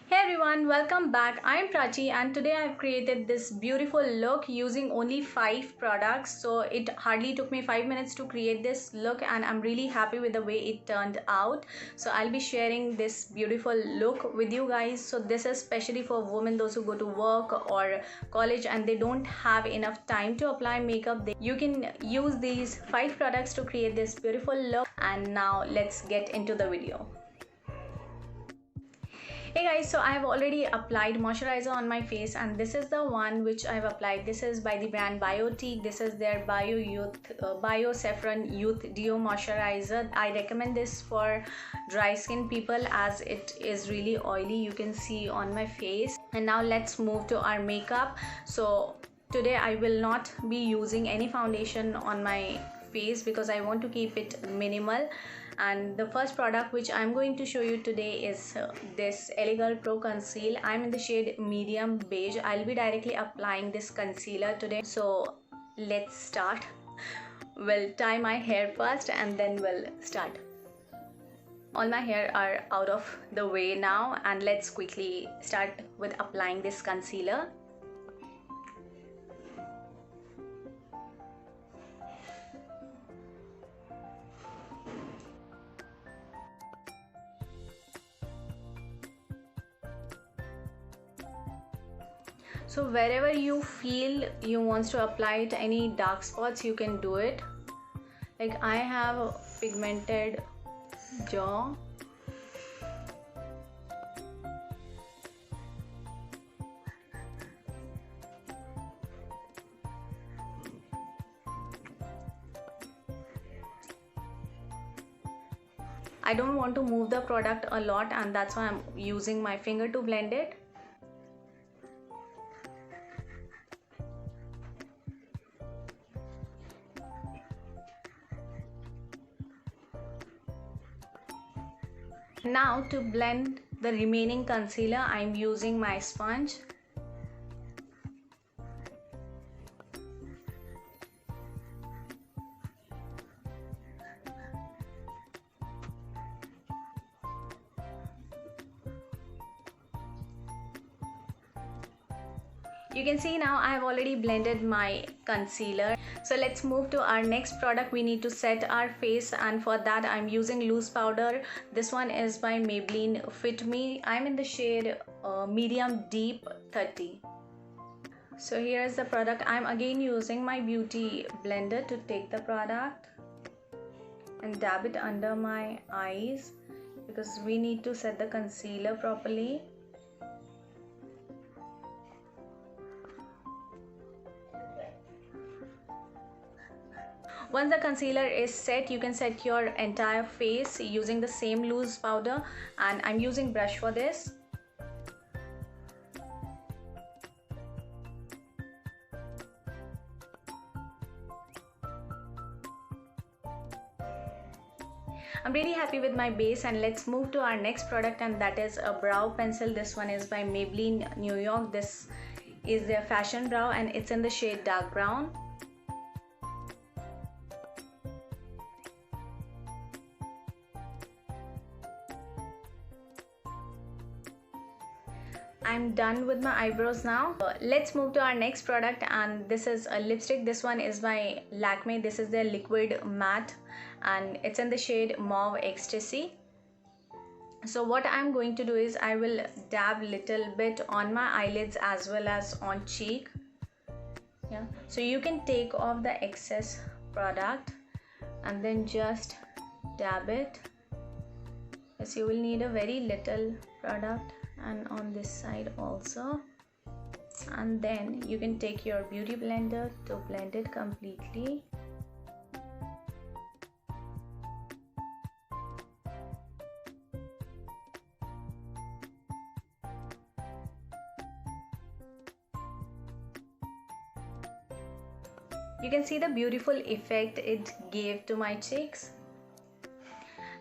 Hey everyone, welcome back. I am Prachi and today I have created this beautiful look using only 5 products. So it hardly took me 5 minutes to create this look and I'm really happy with the way it turned out. So I'll be sharing this beautiful look with you guys. So this is especially for women, those who go to work or college and they don't have enough time to apply makeup. You can use these 5 products to create this beautiful look. And now let's get into the video. Hey guys, so I have already applied moisturizer on my face and this is the one which I have applied. This is by the brand Biotique. This is their Bio Saffron Youth Deo Moisturizer. I recommend this for dry skin people as it is really oily. You can see on my face. And now let's move to our makeup. So today I will not be using any foundation on my face because I want to keep it minimal. And the first product which I'm going to show you today is this LA Girl Pro Conceal. I'm in the shade medium beige. I'll be directly applying this concealer today. So let's start. We'll tie my hair first and then we'll start. All my hair are out of the way now and let's quickly start with applying this concealer. So wherever you feel you want to apply it, any dark spots, you can do it. Like I have pigmented jaw. I don't want to move the product a lot and that's why I'm using my finger to blend it. Now to blend the remaining concealer, I'm using my sponge. You can see now I have already blended my concealer. So let's move to our next product. We need to set our face and for that I'm using loose powder. This one is by Maybelline Fit Me. I'm in the shade medium deep 30. So here's the product. I'm again using my beauty blender to take the product and dab it under my eyes because we need to set the concealer properly. Once the concealer is set, you can set your entire face using the same loose powder and I'm using brush for this. I'm really happy with my base and let's move to our next product and that is a brow pencil. This one is by Maybelline New York. This is their fashion brow and it's in the shade dark brown. I'm done with my eyebrows now. Let's move to our next product and this is a lipstick. This one is by Lakme. This is their liquid matte and it's in the shade Mauve Ecstasy. So what I'm going to do is I will dab little bit on my eyelids as well as on cheek. Yeah, so you can take off the excess product and then just dab it. Yes, you will need a very little product and on this side also, and then you can take your beauty blender to blend it completely. You can see the beautiful effect it gave to my cheeks.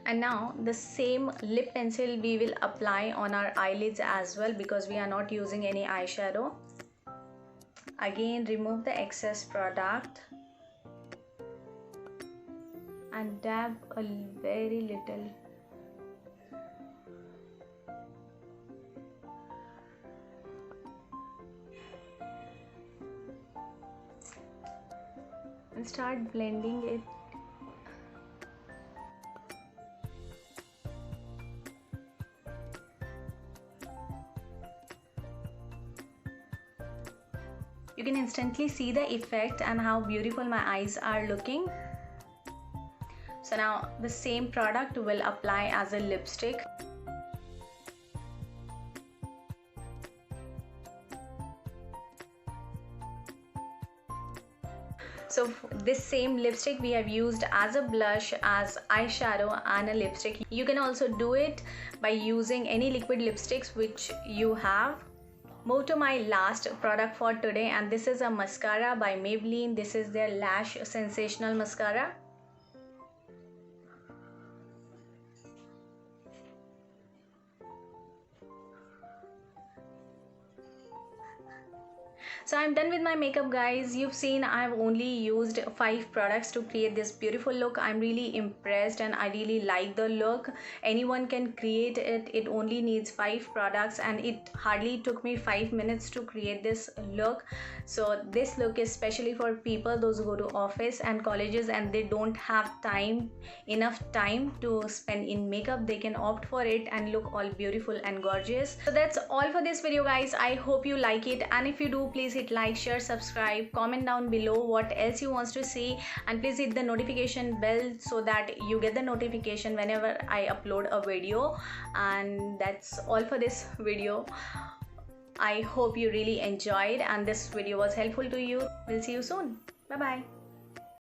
And now the same lip pencil we will apply on our eyelids as well because we are not using any eyeshadow. Again, remove the excess product and dab a very little and start blending it. You can instantly see the effect and how beautiful my eyes are looking. So now the same product will apply as a lipstick. So this same lipstick we have used as a blush, as eyeshadow and a lipstick. You can also do it by using any liquid lipsticks which you have. Move to my last product for today, and this is a mascara by Maybelline. This is their Lash Sensational Mascara. So I'm done with my makeup, guys. You've seen I've only used 5 products to create this beautiful look. I'm really impressed and I really like the look. Anyone can create it. It only needs 5 products and it hardly took me 5 minutes to create this look. So this look is especially for people those who go to office and colleges and they don't have enough time to spend in makeup. They can opt for it and look all beautiful and gorgeous. So that's all for this video, guys. I hope you like it, and if you do, please hit like, share, subscribe, comment down below what else you want to see, and please hit the notification bell so that you get the notification whenever I upload a video. And that's all for this video. I hope you really enjoyed and this video was helpful to you. We'll see you soon. Bye bye.